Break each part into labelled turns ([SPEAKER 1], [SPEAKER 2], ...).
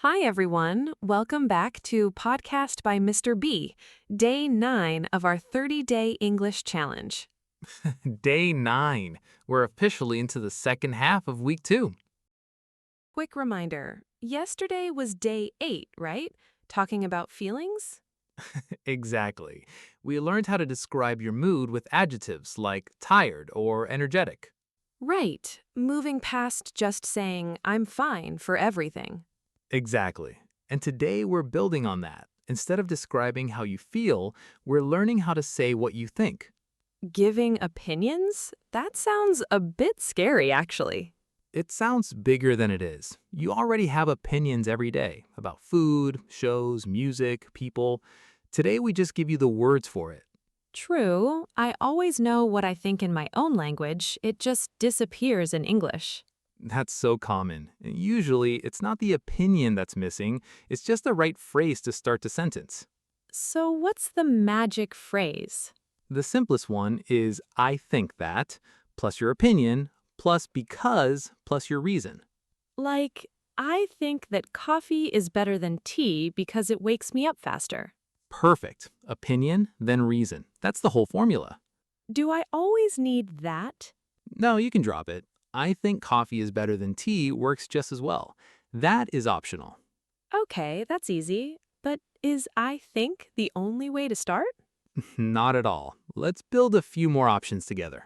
[SPEAKER 1] Hi, everyone. Welcome back to Podcast by Mr. B, day 9 of our 30-day English challenge.
[SPEAKER 2] Day 9. We're officially into the second half of week 2.
[SPEAKER 1] Quick reminder, yesterday was day 8, right? Talking about feelings?
[SPEAKER 2] Exactly. We learned how to describe your mood with adjectives like tired or energetic.
[SPEAKER 1] Right, moving past just saying, I'm fine for everything.
[SPEAKER 2] Exactly. And today we're building on that. Instead of describing how you feel, we're learning how to say what you think.
[SPEAKER 1] Giving opinions? That sounds a bit scary, actually.
[SPEAKER 2] It sounds bigger than it is. You already have opinions every day about food, shows, music, people. Today we just give you the words for it.
[SPEAKER 1] True, I always know what I think in my own language, it just disappears in English.
[SPEAKER 2] That's so common. Usually, it's not the opinion that's missing, it's just the right phrase to start the sentence.
[SPEAKER 1] So, what's the magic phrase?
[SPEAKER 2] The simplest one is I think that, plus your opinion, plus because, plus your reason.
[SPEAKER 1] Like, I think that coffee is better than tea because it wakes me up faster.
[SPEAKER 2] Perfect. Opinion, then reason. That's the whole formula.
[SPEAKER 1] Do I always need that?
[SPEAKER 2] No, you can drop it. I think coffee is better than tea works just as well. That is optional.
[SPEAKER 1] Okay, that's easy. But is I think the only way to start?
[SPEAKER 2] Not at all. Let's build a few more options together.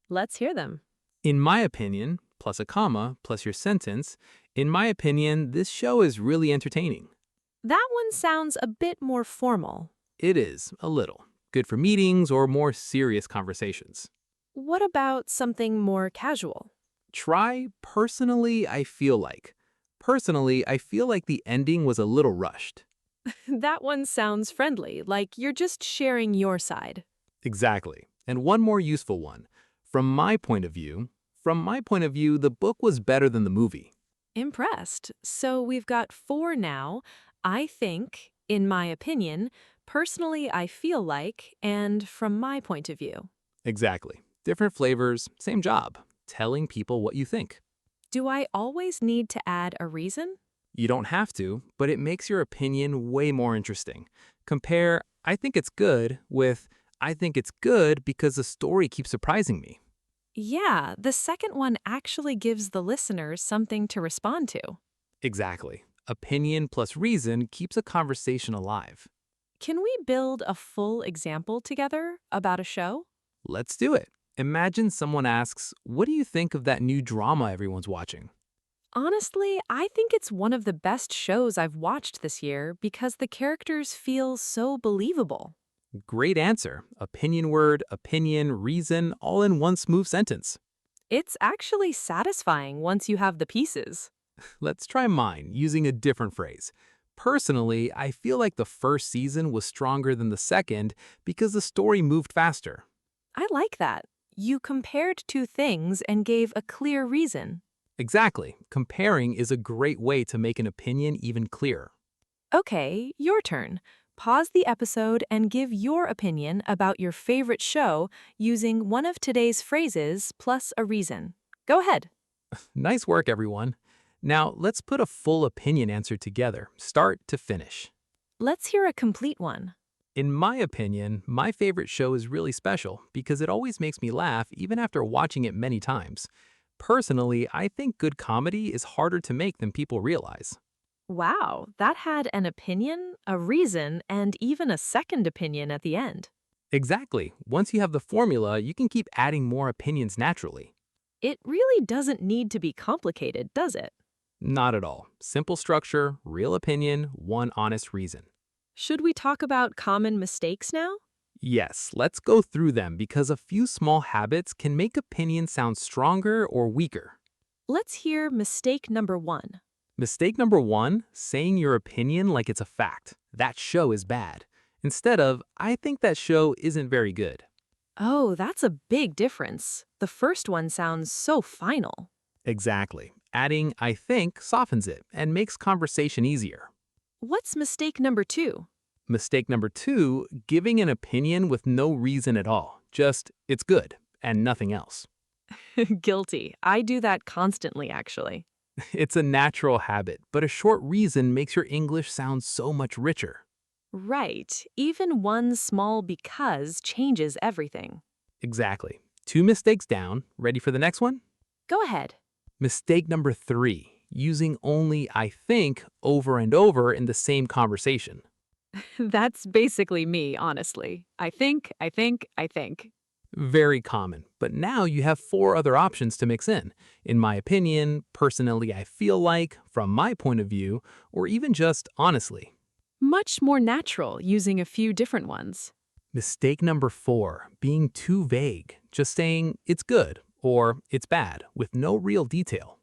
[SPEAKER 1] Let's hear them.
[SPEAKER 2] In my opinion, plus a comma, plus your sentence, in my opinion, this show is really entertaining.
[SPEAKER 1] That one sounds a bit more formal.
[SPEAKER 2] It is, a little. Good for meetings or more serious conversations.
[SPEAKER 1] What about something more casual?
[SPEAKER 2] Try personally, I feel like. Personally, I feel like the ending was a little rushed.
[SPEAKER 1] That one sounds friendly, like you're just sharing your side.
[SPEAKER 2] Exactly. And one more useful one. From my point of view, the book was better than the movie.
[SPEAKER 1] Impressed. So we've got 4 now. I think, in my opinion, personally I feel like, and from my point of view.
[SPEAKER 2] Exactly. Different flavors, same job. Telling people what you think.
[SPEAKER 1] Do I always need to add a reason?
[SPEAKER 2] You don't have to, but it makes your opinion way more interesting. Compare, I think it's good, with, I think it's good because the story keeps surprising me.
[SPEAKER 1] Yeah, the second one actually gives the listeners something to respond to.
[SPEAKER 2] Exactly. Opinion plus reason keeps a conversation alive.
[SPEAKER 1] Can we build a full example together about a show?
[SPEAKER 2] Let's do it. Imagine someone asks, what do you think of that new drama everyone's watching?
[SPEAKER 1] Honestly, I think it's one of the best shows I've watched this year because the characters feel so believable.
[SPEAKER 2] Great answer. Opinion word, opinion, reason, all in one smooth sentence.
[SPEAKER 1] It's actually satisfying once you have the pieces.
[SPEAKER 2] Let's try mine using a different phrase. Personally, I feel like the first season was stronger than the second because the story moved faster.
[SPEAKER 1] I like that. You compared two things and gave a clear reason.
[SPEAKER 2] Exactly. Comparing is a great way to make an opinion even clearer.
[SPEAKER 1] Okay, your turn. Pause the episode and give your opinion about your favorite show using one of today's phrases plus a reason. Go ahead.
[SPEAKER 2] Nice work, everyone. Now, let's put a full opinion answer together, start to finish.
[SPEAKER 1] Let's hear a complete one.
[SPEAKER 2] In my opinion, my favorite show is really special because it always makes me laugh even after watching it many times. Personally, I think good comedy is harder to make than people realize.
[SPEAKER 1] Wow, that had an opinion, a reason, and even a second opinion at the end.
[SPEAKER 2] Exactly. Once you have the formula, you can keep adding more opinions naturally.
[SPEAKER 1] It really doesn't need to be complicated, does it?
[SPEAKER 2] Not at all. Simple structure, real opinion, one honest reason.
[SPEAKER 1] Should we talk about common mistakes now?
[SPEAKER 2] Yes, let's go through them because a few small habits can make opinions sound stronger or weaker.
[SPEAKER 1] Let's hear mistake number 1.
[SPEAKER 2] Mistake number 1, saying your opinion like it's a fact. That show is bad. Instead of, I think that show isn't very good.
[SPEAKER 1] Oh, that's a big difference. The first one sounds so final.
[SPEAKER 2] Exactly. Adding I think softens it and makes conversation easier.
[SPEAKER 1] What's mistake number 2?
[SPEAKER 2] Mistake number 2, giving an opinion with no reason at all. Just, it's good, and nothing else.
[SPEAKER 1] Guilty. I do that constantly, actually.
[SPEAKER 2] It's a natural habit, but a short reason makes your English sound so much richer.
[SPEAKER 1] Right. Even one small because changes everything.
[SPEAKER 2] Exactly. Two mistakes down. Ready for the next one?
[SPEAKER 1] Go ahead.
[SPEAKER 2] Mistake number three, using only I think over and over in the same conversation.
[SPEAKER 1] That's basically me, honestly. I think.
[SPEAKER 2] Very common, but now you have four other options to mix in my opinion, personally I feel like, from my point of view, or even just honestly.
[SPEAKER 1] Much more natural using a few different ones.
[SPEAKER 2] Mistake number four, being too vague, just saying it's good or it's bad with no real detail.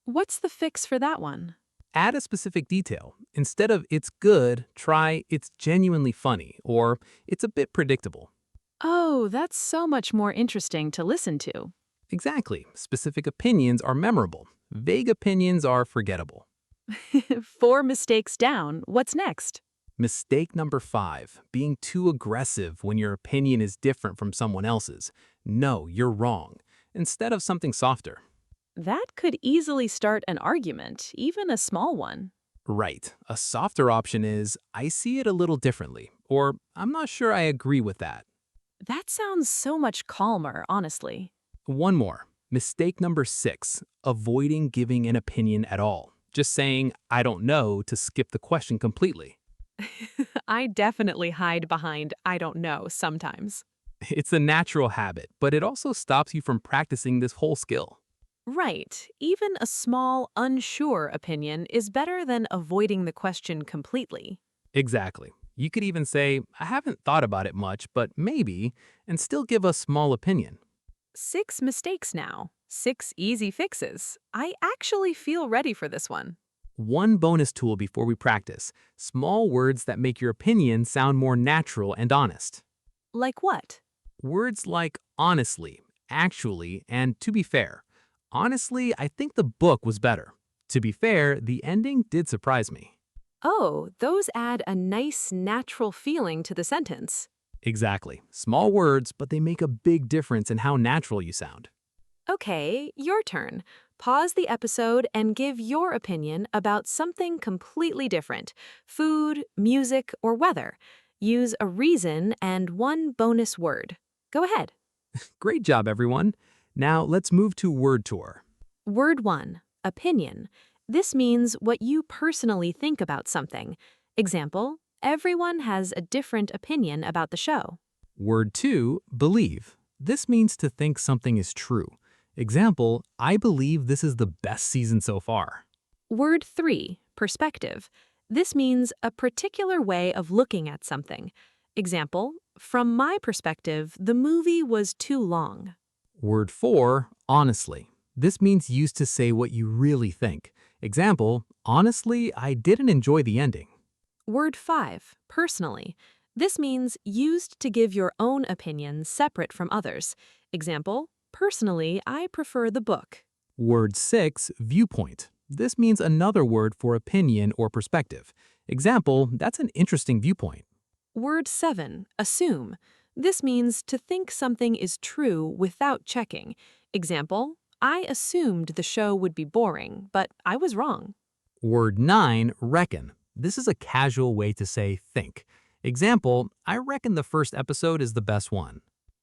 [SPEAKER 1] What's the fix for that one?
[SPEAKER 2] Add a specific detail. Instead of it's good, try it's genuinely funny or it's a bit predictable.
[SPEAKER 1] Oh, that's so much more interesting to listen to.
[SPEAKER 2] Exactly. Specific opinions are memorable. Vague opinions are forgettable.
[SPEAKER 1] Four mistakes down. What's next?
[SPEAKER 2] Mistake number five, being too aggressive when your opinion is different from someone else's. No, you're wrong. Instead of something softer.
[SPEAKER 1] That could easily start an argument, even a small one.
[SPEAKER 2] Right. A softer option is, I see it a little differently, or I'm not sure I agree with that.
[SPEAKER 1] That sounds so much calmer, honestly.
[SPEAKER 2] One more. Mistake number six, avoiding giving an opinion at all. Just saying, I don't know to skip the question completely.
[SPEAKER 1] I definitely hide behind I don't know sometimes.
[SPEAKER 2] It's a natural habit, but it also stops you from practicing this whole skill.
[SPEAKER 1] Right. Even a small, unsure opinion is better than avoiding the question completely.
[SPEAKER 2] Exactly. You could even say, I haven't thought about it much, but maybe, and still give a small opinion.
[SPEAKER 1] Six mistakes now. Six easy fixes. I actually feel ready for this one.
[SPEAKER 2] One bonus tool before we practice, small words that make your opinion sound more natural and honest.
[SPEAKER 1] Like what?
[SPEAKER 2] Words like honestly, actually, and to be fair. Honestly, I think the book was better. To be fair, the ending did surprise me.
[SPEAKER 1] Oh, those add a nice, natural feeling to the sentence.
[SPEAKER 2] Exactly. Small words, but they make a big difference in how natural you sound.
[SPEAKER 1] Okay, your turn. Pause the episode and give your opinion about something completely different: food, music, or weather. Use a reason and one bonus word. Go ahead.
[SPEAKER 2] Great job, everyone. Now let's move to word tour.
[SPEAKER 1] Word 1. Opinion. This means what you personally think about something. Example, everyone has a different opinion about the show.
[SPEAKER 2] Word 2, believe. This means to think something is true. Example, I believe this is the best season so far.
[SPEAKER 1] Word 3. Perspective. This means a particular way of looking at something. Example, from my perspective, the movie was too long.
[SPEAKER 2] Word 4, honestly. This means used to say what you really think. Example, honestly, I didn't enjoy the ending.
[SPEAKER 1] Word 5. Personally. This means used to give your own opinion separate from others. Example, personally, I prefer the book.
[SPEAKER 2] Word 6, viewpoint. This means another word for opinion or perspective. Example, that's an interesting viewpoint.
[SPEAKER 1] Word 7. Assume. This means to think something is true without checking. Example, I assumed the show would be boring, but I was wrong.
[SPEAKER 2] Word 9, reckon. This is a casual way to say think. Example, I reckon the first episode is the best one.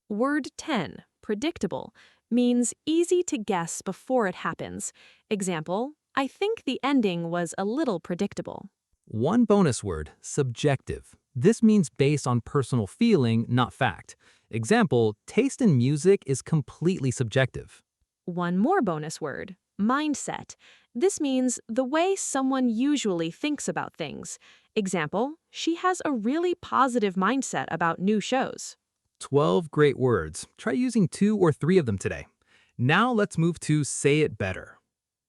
[SPEAKER 1] Word 10. Predictable. Means easy to guess before it happens. Example, I think the ending was a little predictable.
[SPEAKER 2] One bonus word, subjective. This means based on personal feeling, not fact. Example, taste in music is completely subjective.
[SPEAKER 1] One more bonus word, mindset. This means the way someone usually thinks about things. Example, she has a really positive mindset about new shows.
[SPEAKER 2] 12 great words. Try using 2 or 3 of them today. Now let's move to say it better.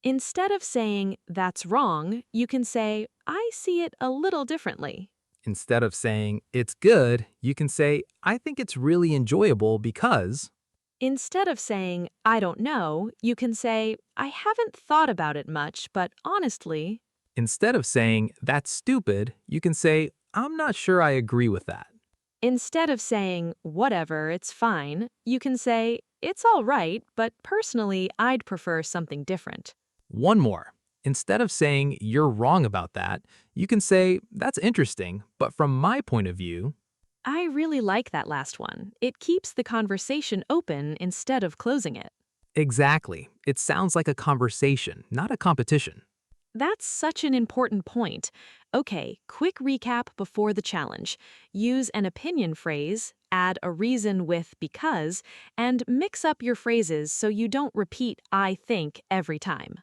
[SPEAKER 1] Instead of saying, that's wrong, you can say, I see it a little differently.
[SPEAKER 2] Instead of saying it's good, you can say I think it's really enjoyable because.
[SPEAKER 1] Instead of saying, I don't know, you can say, I haven't thought about it much, but honestly.
[SPEAKER 2] Instead of saying that's stupid, you can say I'm not sure I agree with that.
[SPEAKER 1] Instead of saying, whatever, it's fine, you can say, it's all right, but personally, I'd prefer something different.
[SPEAKER 2] One more. Instead of saying, "You're wrong about that," you can say, "That's interesting, but from my point of view."
[SPEAKER 1] I really like that last one. It keeps the conversation open instead of closing it.
[SPEAKER 2] Exactly. It sounds like a conversation, not a competition.
[SPEAKER 1] That's such an important point. Okay, quick recap before the challenge. Use an opinion phrase, add a reason with because, and mix up your phrases so you don't repeat I think every time.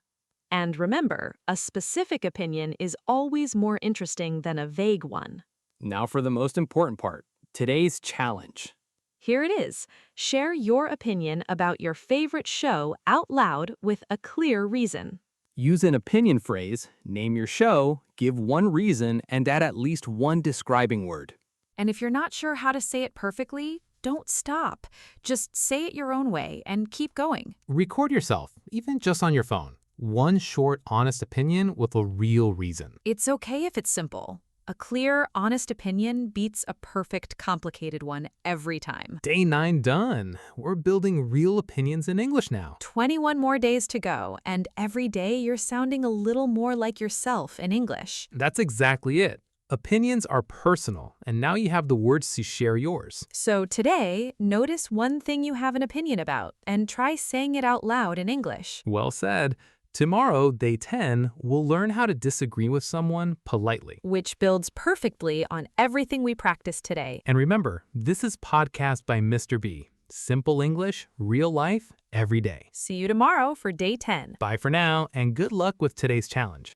[SPEAKER 1] And remember, a specific opinion is always more interesting than a vague one.
[SPEAKER 3] Now for the most important part, today's challenge.
[SPEAKER 1] Here it is. Share your opinion about your favorite show out loud with a clear reason.
[SPEAKER 3] Use an opinion phrase, name your show, give one reason, and add at least one describing word.
[SPEAKER 4] And if you're not sure how to say it perfectly, don't stop. Just say it your own way and keep going.
[SPEAKER 5] Record yourself, even just on your phone. One short, honest opinion with a real reason.
[SPEAKER 4] It's okay if it's simple. A clear, honest opinion beats a perfect, complicated one every time.
[SPEAKER 5] Day 9 done. We're building real opinions in English now.
[SPEAKER 4] 21 more days to go, and every day you're sounding a little more like yourself in English.
[SPEAKER 5] That's exactly it. Opinions are personal, and now you have the words to share yours.
[SPEAKER 4] So today, notice one thing you have an opinion about and try saying it out loud in English.
[SPEAKER 5] Well said. Tomorrow, day 10, we'll learn how to disagree with someone politely.
[SPEAKER 4] Which builds perfectly on everything we practiced today.
[SPEAKER 5] And remember, this is podcast by MrB. Simple English, real life, every day.
[SPEAKER 4] See you tomorrow for day 10.
[SPEAKER 5] Bye for now, and good luck with today's challenge.